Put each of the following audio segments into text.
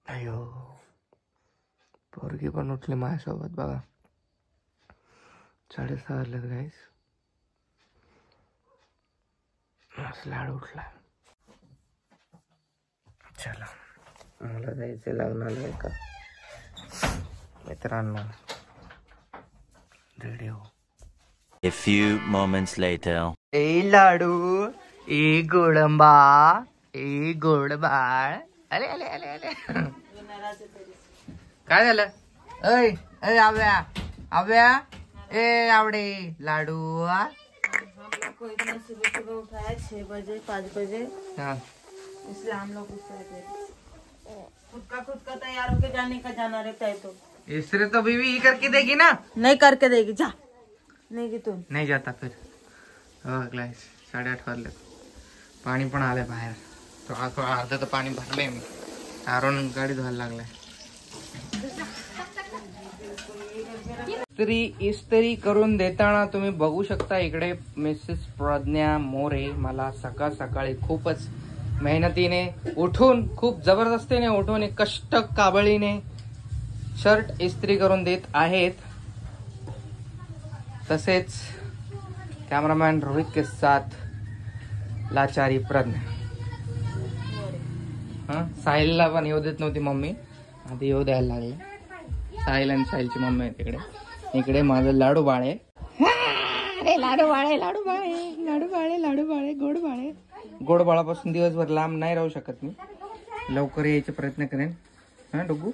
अयो पोरगी पण उठली माझ्यासोबत बघा. 6:30 वाजलेत गाईस. लाड उठला. चला मला जायचं लग्नाला एका मित्रांना. रेडी हो. A few moments later. ए लाडू ए गोडंबा ए गोड बाळ. अले अले अले अले. काय झालं? ऐ ऐ आव्या आव्या ए आवडे लाडू. को इतना सुबह सुबह उठाया 6 बजे 5 बजे. हाँ इसलिए हम लोग खुद का तैयार होके जाने का जाना रहता है. तो इसरे तो बीवी ही करके देगी ना. नहीं करके देगी. जा नहीं की तुम नाही जाता फिर. हो ग्लास 8:30 वाजले. पाणी पण आलंय बाहेर. तो अर्ध तर पाणी भरलंय मी. आरोन गाडी धुवायला लागलाय. इस्त्री करून देताना तुम्ही बघू शकता इकडे मिसेस प्रज्ञा मोरे मला सकाळ सकाळी खूपच मेहनतीने उठून खूप जबरदस्तीने उठून एक कष्ट काबळीने शर्ट इस्त्री करून देत आहेत. तसेच कॅमेरामॅन रोहित के साथ लाचारी प्रज्ञा. साहिलला पण येऊ देत नव्हती मम्मी. आधी येऊ द्यायला लागले. साहिल आणि साहिलची मम्मी आहे तिकडे. इकडे माझं लाडू बाळे. अरे लाडू बाळे लाडू बाळे लाडू बाळे लाडू बाळे गोड बाळे. गोड बाळापासून दिवसभर लांब नाही राहू शकत मी. लवकर यायचे प्रयत्न करेन. हा डुगू.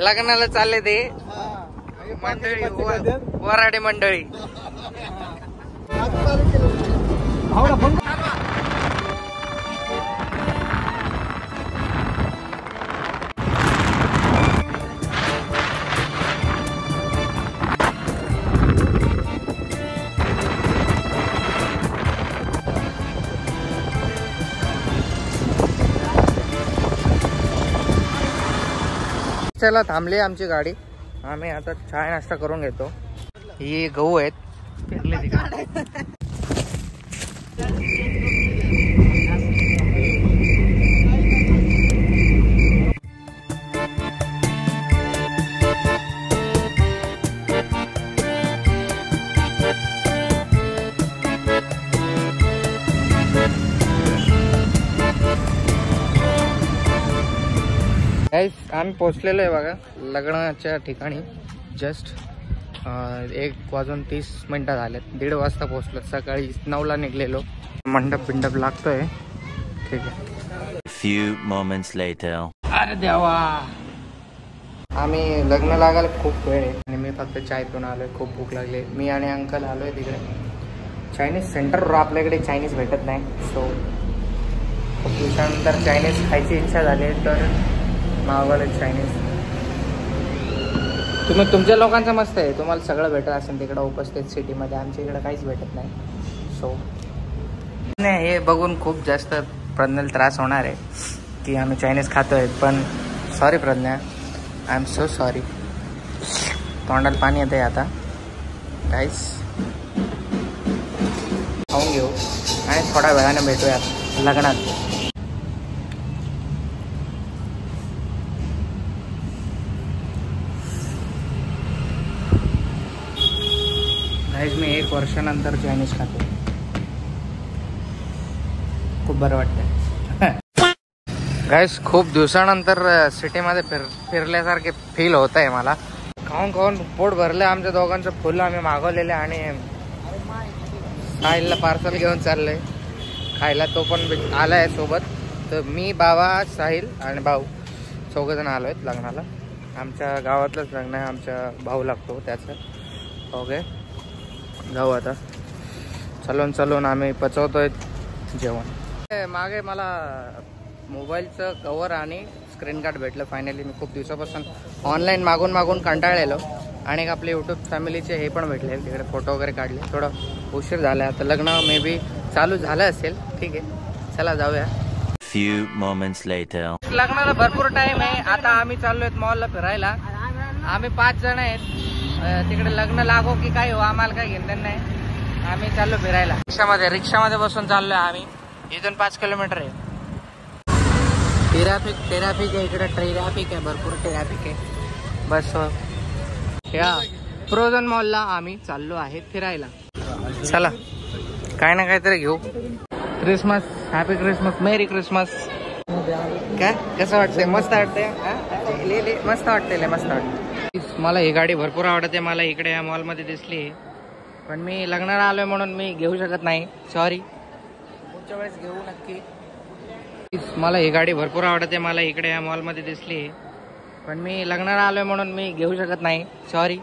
लग्नाला चालले ते मंडळी वराडे मंडळी. चला थांबली आमची गाडी. आम्ही आता चहा नाश्ता करून घेतो. ही गहू आहेत पेरले तिकडे. आम्ही पोहोचलेलो आहे बघा लग्नाच्या ठिकाणी. जस्ट 1:30 झालेत. 1:30 वाजता पोहोचलो. सकाळी 9ला निघलेलो. मंडप बिंडप लागतोय. ठीक आहे. Few moments later. अरे देवा आम्ही लग्न लागायला खूप वेळ आहे आणि मी फक्त चाय पिऊन आलोय. खूप भूक लागली. मी आणि अंकल आलोय तिकडे चायनीज सेंटरवर. आपल्याकडे चायनीज भेटत नाही. सो खूप दिवसानंतर चायनीज खायची इच्छा झाली तर मागवले चायनीज. तुम्ही तुमच्या लोकांचं मस्त आहे. तुम्हाला सगळं भेटत असेल तिकडं उपस्थित सिटीमध्ये. आमच्या इकडं काहीच भेटत नाही. सो नाही हे बघून खूप जास्त प्रज्ञाला त्रास होणार आहे की आम्ही चायनीज खातोय. पण sorry Pragya I am so sorry. तोंडाला पाणी येते आता. काहीच खाऊन घेऊ आणि थोड्या वेळाने भेटूयात लग्नात. मी 1 वर्षानंतर चायनीज खातो. खूप बरं वाटतंय गाईस. खूप दिवसानंतर सिटीमध्ये फिरल्यासारखे फील होत आहे मला. खाऊन खाऊन पोट भरलं आमच्या दोघांचं. फुलं आम्ही मागवलेले आणि साहिलला पार्सल घेऊन चाललंय खायला. तो पण आलाय सोबत. तर मी बाबा साहिल आणि भाऊ 4 जण आलो आहेत लग्नाला. आमच्या गावातलंच लग्न आहे. आमच्या भाऊ लागतो त्याचं. ओके जाऊ आता. चलून आम्ही पचवतोय जेवण. मागे मला मोबाईलचं कवर आणि स्क्रीन गार्ड भेटलं फायनली. मी खूप दिवसापासून ऑनलाईन मागून कंटाळलेलो. आणि आपले यूट्यूब फॅमिलीचे हे पण भेटले. तिकडे फोटो वगैरे काढले. थोडं उशीर झाला. आता लग्न मे बी चालू झालं असेल. ठीक आहे चला जाऊया. Few moments later. लग्नाला भरपूर टाइम आहे. आता आम्ही चाललोय मॉलला फिरायला. आम्ही 5 जण आहेत. तिकडे लग्न लागो की काय हो आम्हाला काय घेणं नाही. आम्ही चाललो फिरायला रिक्षामध्ये बसून चाललोय आम्ही. इथून 5 किलोमीटर आहे. ट्रॅफिक आहे इकडे. ट्रॅफिक आहे भरपूर ट्रॅफिक आहे. बस या फ्रोझन मॉलला आम्ही चाललो आहे फिरायला. चला काय ना काहीतरी घेऊ. क्रिसमस, हॅपी क्रिसमस, मेरी क्रिसमस. काय कसं वाटतंय? मस्त वाटतंय. मस्त वाटतंय, मस्त वाटतंय. मला ही गाडी भरपूर आवडते. मला इकडे या मॉलमध्ये दिसली पण मी लग्नाला आलोय म्हणून मी घेऊ शकत नाही. सॉरी, पुढच्या वेळेस घेऊ नक्की. मला ही गाडी भरपूर आवडते. मला इकडे या मॉलमध्ये दिसली पण मी लग्नाला आलोय म्हणून मी घेऊ शकत नाही. सॉरी,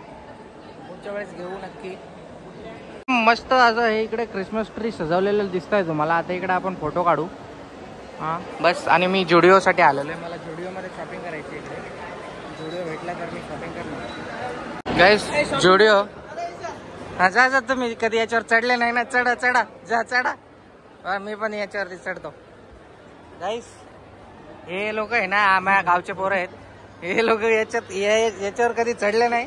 पुढच्या वेळेस घेऊ नक्की. मस्त असं हे इकडे क्रिसमस ट्री सजवलेलं दिसत आहे तुम्हाला. आता इकडे आपण फोटो काढू. हां बस. आणि मी जुडिओसाठी आलेलो आहे. मला जुडिओमध्ये शॉपिंग करायची. इकडे जुडिओ भेटला तर मी शॉपिंग करणार. गाईस जुडिओ. हा जा तुम्ही कधी याच्यावर चढले नाही ना. चढा जा चढा. मी पण याच्यावरती चढतो. गाईस हे लोक आहे ना आम्हा गावचे पोरं आहेत. हे लोक याच्यावर कधी चढले नाही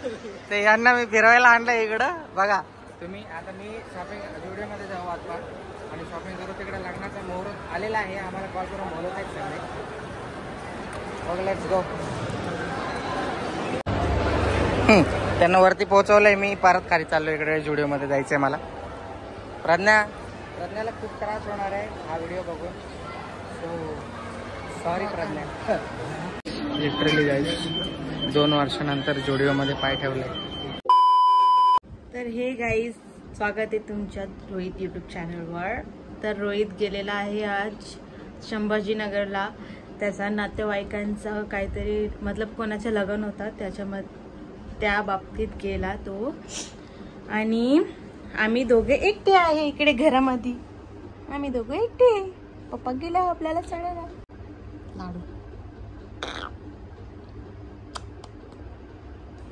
तर यांना मी फिरवायला आणलं इकडं. बघा तुम्ही. आता मी शॉपिंग जुडिओमध्ये जाऊ आता आणि शॉपिंग करू. तिकडे लग्नाचा मुहूर्त आलेला आहे. आम्हाला कॉल करून बोलवत आहेत सगळे. बघ लेट्स गो. त्यांना वरती पोहोचवलंय मी. परत खाली चाललो. इकडे जुडिओमध्ये जायचंय मला. प्रज्ञाला खूप त्रास होणार आहे हा व्हिडिओ बघून. So sorry Pragya. लिटरली गाईस 2 वर्षानंतर जुडिओमध्ये पाय ठेवले. तर हे गाईज स्वागत आहे तुमच्या रोहित यूट्यूब चॅनलवर. तर रोहित गेलेला आहे आज संभाजीनगरला. त्याचा नातेवाईकांचं काहीतरी मतलब कोणाचं लग्न होतं त्या बाबतीत गेला तो. आणि आम्ही दोघे एकटे आहे इकडे घरामध्ये. आम्ही दोघे एकटे. पप्पा गेला आपल्याला चढायला.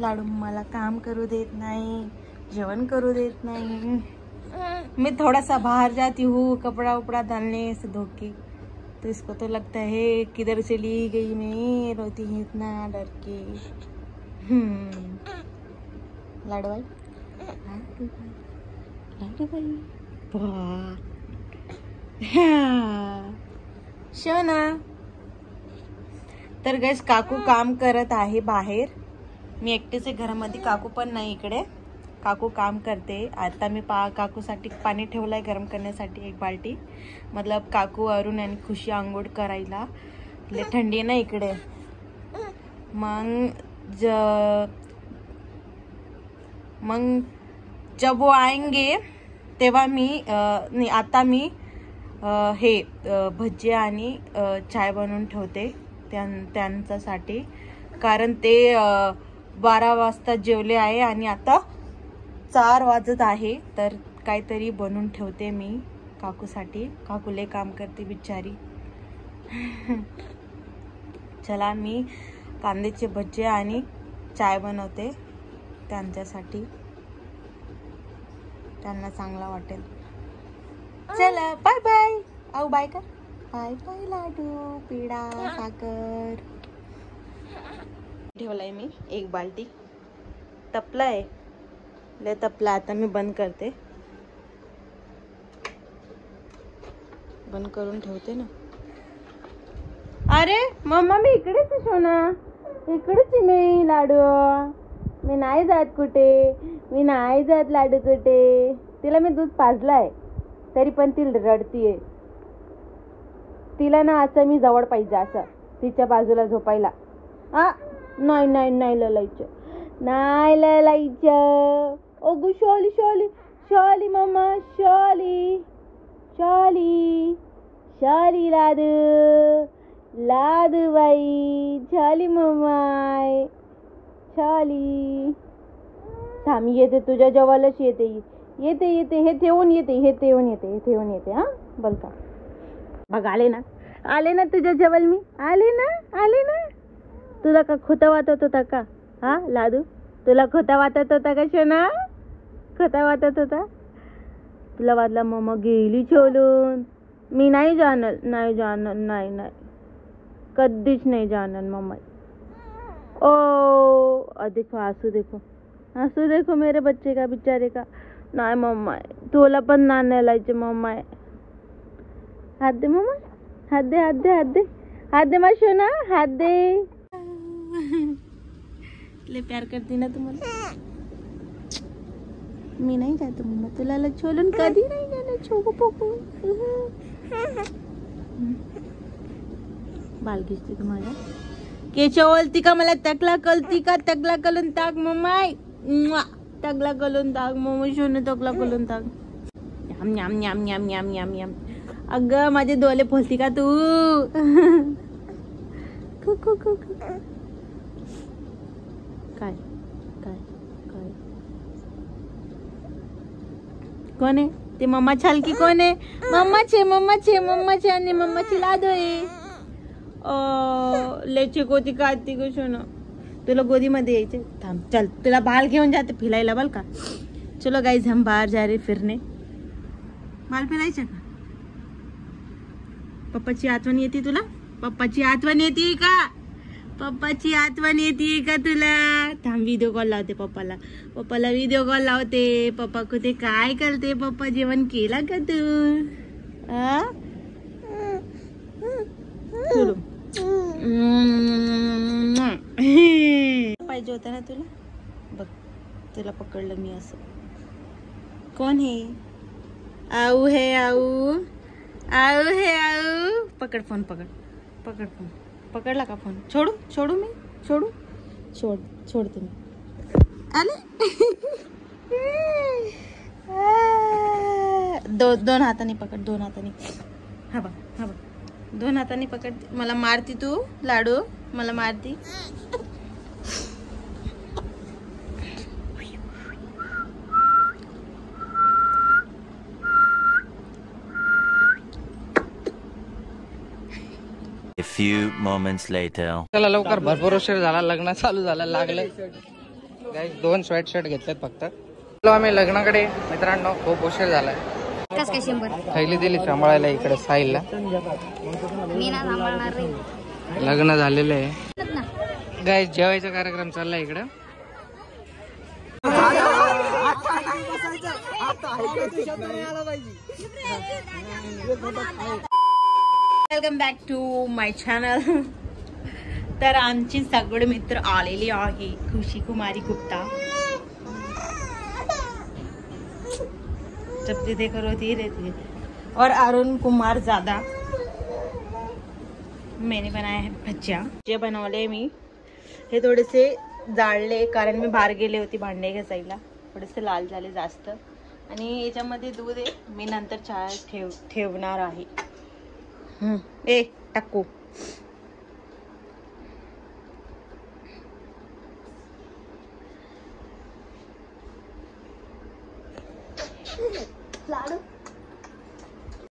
लाडू मला काम करू देत नाही, जेवण करू देत नहीं. मैं थोड़ा सा बाहर जाती हूँ कपड़ा उपड़ा डालने से धो के, तो इसको तो लगता है किधर चली गई मैं, रोती हूँ इतना डर के. लाडू भाई, लाडू भाई, शोना. तर गैस काकू काम करत आहे बाहेर. मी एकटेच आहे घरामध्ये. काकू पण नाही इकडे. काकू काम करते. आता मी काकूसाठी पाणी ठेवलंय गरम करण्यासाठी 1 बाल्टी. मतलब काकू अरुण आणि खुशी आंघोळ करायला. लय थंडी आहे ना इकडे. मग जब वो आएंगे तेव्हा आता मी हे भजी आणि चाय बनवून ठेवते त्यांच्यासाठी. कारण ते 12 वाजता जेवले आहे आणि आता 4 वाजत आहे. तर काहीतरी बनवून ठेवते मी काकूसाठी. काकूले काम करते बिचारी. चला मी कांद्याचे भजे आणि चाय बनवते त्यांच्यासाठी. त्यांना चांगला वाटेल. चला बाय बाय. आओ बाय कर. बाय बाय लाडू, पेढा, साखर. ठेवलाय मी 1 बाल्टी. तपलाय लय तपला. आता मी बंद करते. बंद करून ठेवते ना. अरे मम्मा मी इकडेच आहे सोना. इकडेच आहे मी लाडू. मी नाही जात कुठे. मी नाही जात लाडू कुठे. तिला मी दूध पाजलाय तरी पण ती रडतीये. तिला ना असं मी जवळ पाहिजे, असं तिच्या बाजूला झोपायला. नाही नाही नाही ललायचं, नाही ललायचं. ओगू शोली शोली शोली मम्मा शोली शोली शोली लादू लादू बाई शोली मम्माय शोली. थांब येते तुझ्या जवळच येते येते येते. हे ठेवून येते हे ठेवून येते हे ठेवून येते. हा बोल का. बघ आले ना तुझ्या जवळ मी. आले ना. तुला का खोटा वाटत होता का? हा लाडू तुला खोटा वाटत होता का शोना? खोटा वाटत होता. तुला वाटला मम्मा गेली सोडून. मी नाही जाणार नाही कधीच नाही जाणार मम्मा. ओ देखो आंसू देखो. असं देखो मेरे बच्चे का बिचारे का. नाही मम्मा तुला पण नाण्या लायचे मम्मा. हात दे मम्मा, हात दे हात दे हात दे हात दे माझी सोना, हात दे. लय प्यार करते ना तुम्हाला. मी नाही जात मम्मा तुला सोडून कधी नाही जाणार. छोकू पोकू बाल घिसते तुम्हाला. केच्या ओलती का मला तकला कलती का. तकला कलून टाक मम्मा. तकला कलून टाक मम्मा शोने. तकला कलून टाक. Yam yam yam yam yam yam yam. अगं माझे डोळे फोलती का तू. काय काय काय कोण आहे ते. मम्मा छालकी कोण आहे. मम्माचे मम्माचे मम्माचे आणि मम्माची लादो आहे. लेचे गोदी काढती गो सोनं. तुला गोदीमध्ये यायचे. थांब चल तुला बाल घेऊन जाते फिरायला बल का. चलो गाइस हम बाहर जा रहे फिरने. बाल फिरायचे का. पप्पाची आठवण येते तुला. पप्पाची आठवण येते का. पप्पाची आठवण येते का तुला. थांब व्हिडिओ कॉल लावते पप्पाला. पप्पाला व्हिडिओ कॉल लावते. पप्पा कुठे काय करते. पप्पा जेवण केला का तू. पाहिजे होता ना तुला. बघ तुला पकडलं मी असं. कोण हे. आऊ हे आऊ. आऊ हे आऊ. पकड फोन पकड. पकड फोन. पकडला का फोन. छोडू छोडू मी. छोडू सोड सोडते मी. आले. दोन हाताने पकड. दोन हाताने. हा बघ हा बघ. दोन हाताने पकड. मला मारती तू लाडू. मला मारती. A few moments later. चला लवकर भरपूर उशीर झाला. लग्न चालू झालं लागलं. गाईस 2 स्वेट शर्ट घेतलेत फक्त. चलो आम्ही लग्नाकडे मित्रांनो. खूप उशीर झालाय. थैली दिली सांभाळायला इकडे साहिलला. लग्न झालेलं आहे गाईस. जेवायचा कार्यक्रम चाललाय इकडं. Welcome back to my channel. तर आमची सगळे मित्र आलेली आहे. खुशी कुमारी गुप्ता. जब दीदी करो ती रहती है. और अरुण कुमार ज्यादा. मैंने बनाया है भज्जा. जे बनवले मी हे थोडेसे जाळले कारण मी बाहेर गेले होते भांडे घासायला. थोडेसे लाल झाले जास्त. आणि याच्यामध्ये दूध आहे. मी नंतर चहा ठेवणार आहे. ए टाकू.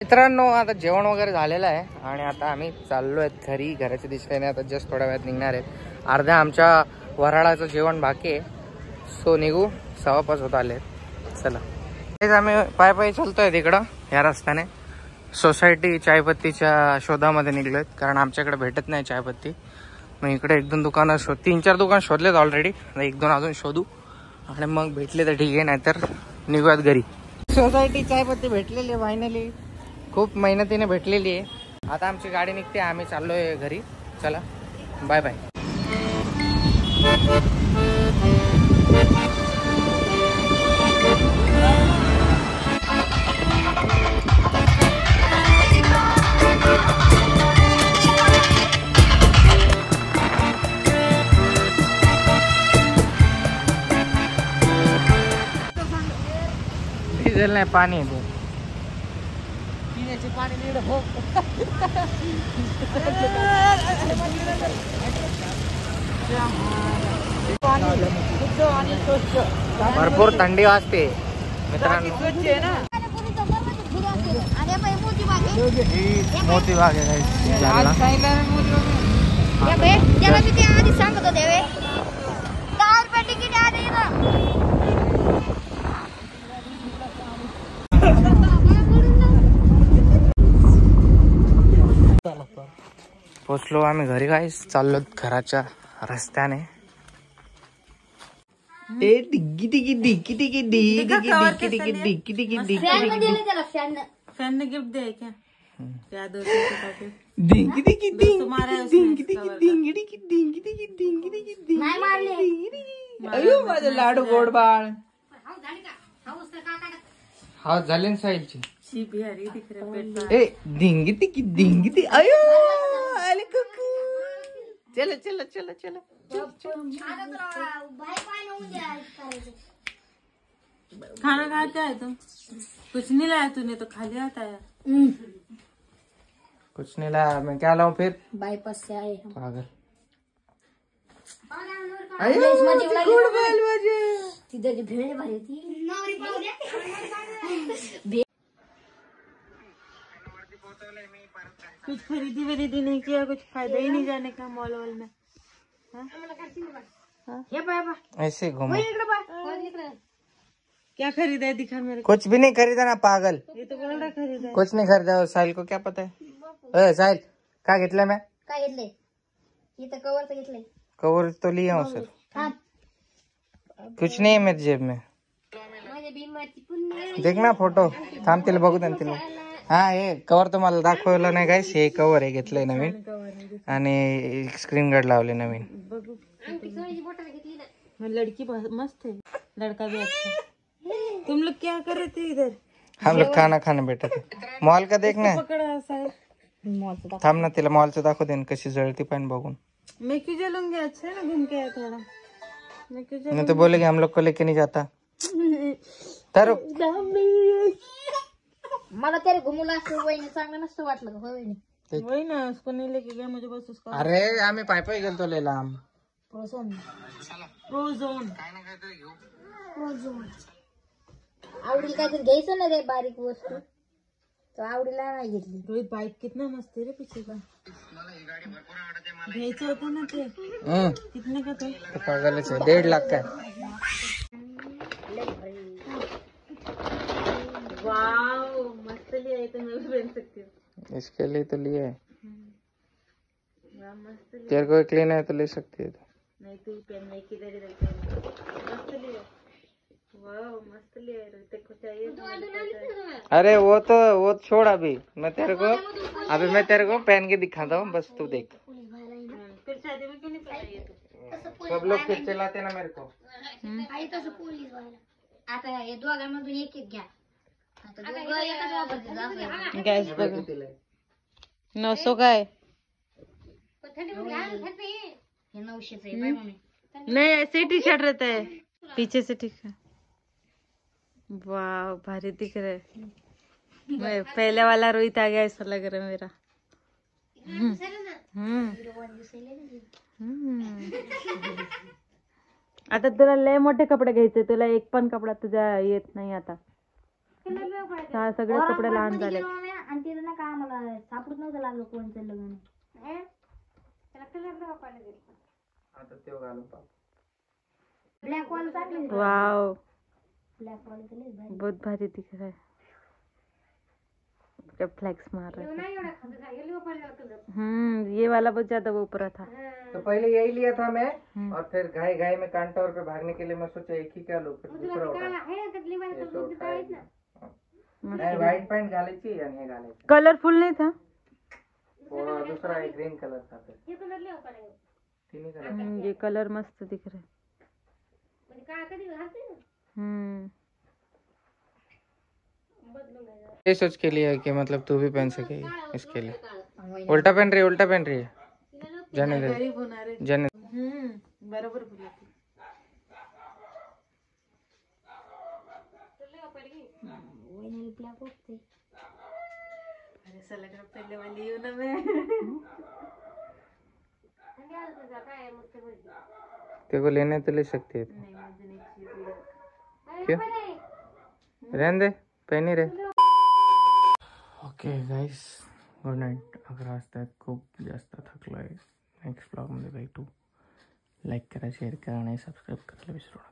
मित्रांनो आता जेवण वगैरे झालेलं आहे आणि आता आम्ही चाललो आहेत घरी. घराच्या दिशेने आता जस्ट थोड्या वेळात निघणार आहेत. अर्ध्या आमच्या वराळाचं जेवण बाकी आहे. सो निघू. 5:15 होत आले. चला आम्ही पाय पायी चालतोय तिकडं ह्या रस्त्याने. सोसायटी चायपत्तीच्या शोधामध्ये निघलोय कारण आमच्याकडे भेटत नाही चायपत्ती. मग इकडे 1-2 दुकानं 3-4 दुकान शोधलेत ऑलरेडी. 1-2 अजून शोधू आणि मग भेटले तर ठीक आहे. नाहीतर निघूयात घरी. सोसायटी चायपत्ती भेटलेली आहे फायनली. खूप मेहनतीने भेटलेली आहे. आता आमची गाडी निघते. आम्ही चाललोय घरी. चला बाय बाय. डिझेल नाही पाणी आहे. पिण्याचे पाणी भरपूर थंडी वाजते मित्रांनो. मोती बाग आहे सांगत होते. पोचलो आम्ही घरी. गाईस चाललो घराच्या रस्त्याने. ए डिग्गी डिग्गी डिग्गी डिग्गी डिग्गी डिग्गी डिग्गी डिग्गी डिग्गी डिग्गी फॅन मध्ये दिले त्याला फॅन फैन ने गिफ्ट दिया है क्या? क्या 200 का गिफ्ट? डिंगी डिंगी डिंगी तुम्हारा है डिंगी उसमें डिंगी डिंगी डिंगी डिंगी डिंगी डिंगी डिंगी डिंगी नाही मारले अयो माझं लाडू गोड बाळ हा झाले ना साहिलची शी बिहारी दिख रहा है पेट ए डिंगी डिंगी डिंगी डी अयो आले कुकू चलो चलो चलो चलो भाई पाय नव्हून द्या करायचं खाना खाता है तुम? कुछ नहीं लाया तूने तो खा लिया था यार। कुछ नहीं लाया मैं क्या लाऊं फिर बाईपास से आए हम पागल गुड बाल तिथे जी भेळ भारी ती कुछ खरीदी वरीदी नहीं किया, कुछ फायदा ही नहीं जाने का मॉल वॉल में। हे बाबा ऐसे घूमो क्या खरीदा है दिखा मेरे कुछ भी नहीं खरीदा ना पागल को। ये तो बोल रहा खरीदा है। कुछ नहीं खरीदा साहिल को क्या पता है साहिल क्या घेतलं मैं काय घेतलंय इथं कवर तर घेतलंय कवर तो लिया हूँ सर थांब कुछ नहीं है मेरी जेब में माझ्या बिमाची पुन्हा देखना फोटो थांब तिला बघू दे ना तिला हा हे कवर तुम्हाला दाखवलं नाही गाईस हे कवर आहे घेतलंय नवीन आणि स्क्रीन गार्ड लावले नवीन बोटाला घेतली ना लड़की मस्त है, लड़का भी अच्छा है। तुम लोग क्या कर रहे थे इधर? हम लोग खाना खाने बैठे थे मॉल का देखना है पकड़ा ऐसा है। थांब ना तिला मॉलचं दाखव दे ना कशी जळती पण बघून मैं क्यों जलूंगी? अच्छा है ना घूम के आया थोड़ा। मैं क्यों नहीं तो बोलेगी हम लोग को लेके नहीं जाता तर मला तरी घुमवलं असं वहिनी चांगलं नसतं वाटलं का हो वहिनी वही ना, उसको नहीं लेके गया मुझे बस उसका अरे आम्ही पाय पाय गेलतो लय लांब प्रोसन प्रोझोन। आवडीला काहीतरी घ्यायचं ना रे बारीक वस्तू तो आवडीला नाही घेतली रोहित बाइक कितना मस्त है रे पीछे का। घ्यायचं होतं ना ते कितने का था? तो पागलच आहे 1.5 लाख का वाओ मस्त लिया है, तो मैं भी पहन सकती हूँ। इसके लिए तो लिए है वाह मस्त लिया। तेरे को एक लेना है तो ले सकती है तो नहीं तू ही पहन, मैं किधर ही रहती हूँ। मस्त लिया, वाह मस्त लिया है। रोहित को चाहिए तो मुझे पता है। अरे वो छोड़ अभी मैं तेरे को पहन के दिखाता हूँ बस तू देख फिर शादी में क्यों नहीं पहना ये तू? सब लोग फिर चलाते ना मेरे को आई तसं पोलीस व्हायला आता हे दोघांमधून एक एक घ्या आता दोघं एकच वापरते असं गैस बघा 900 का है। हे 900चं आहे बाय मम्मी नहीं ऐसे ही टी शर्ट रहता है पीछे से, ठीक है। वाह भारी दिख रहा है। मैं पहले वाला रोहित आ गया ऐसा लग रहा है मेरा। आता तुला लय मोठे कपडे घ्यायचे, तुला एक पण कपडा तुझ्या येत नाही आता। सगळे कपडे लहान झाले आणि तिथं ना का आम्हाला सापडत नव्हतं लागलं कोणचं लग्न ब्लॅक वाला चांगलं वाओ ब्लॅक वाला तर लय भारी बहुत भारी दिख रहा है। क्या फ्लेक्स मार रहा है। ये वाला बहुत ज्यादा वो ऊपर था। तो पहले यही लिया था मैं और फिर घाई घाई में कान टावर पे भागने के लिए मैं सोचा एक ही क्या लूं फिर दूसरा उठा नहीं व्हाइट पैंट घालायची आणि हे घालायचं कलरफुल नहीं था वो दूसरा एक ग्रीन कलर था फिर तीन कलर ये कलर मस्त दिख रहा है। ये सोच के लिए कि मतलब तू भी पहन सके इसके लिए उल्टा पहन रही है जाने दे जाने बरोबर बोला तू। वहिनीला ब्लॅक वाटते अरे ऐसा लग रहा पहले वाली हूँ ना मैं। तेरे को लेने तो ले सकती है नहीं मुझे नहीं चाहिए। क्यों रहने दे पहनी रहे ओके गाइस गुड नाईट 11 वाजता खूप जास्त थकलो आहे नेक्स्ट ब्लॉगमध्ये भेटू लाईक करा शेअर करा आणि सबस्क्राईब करायला विसरू नका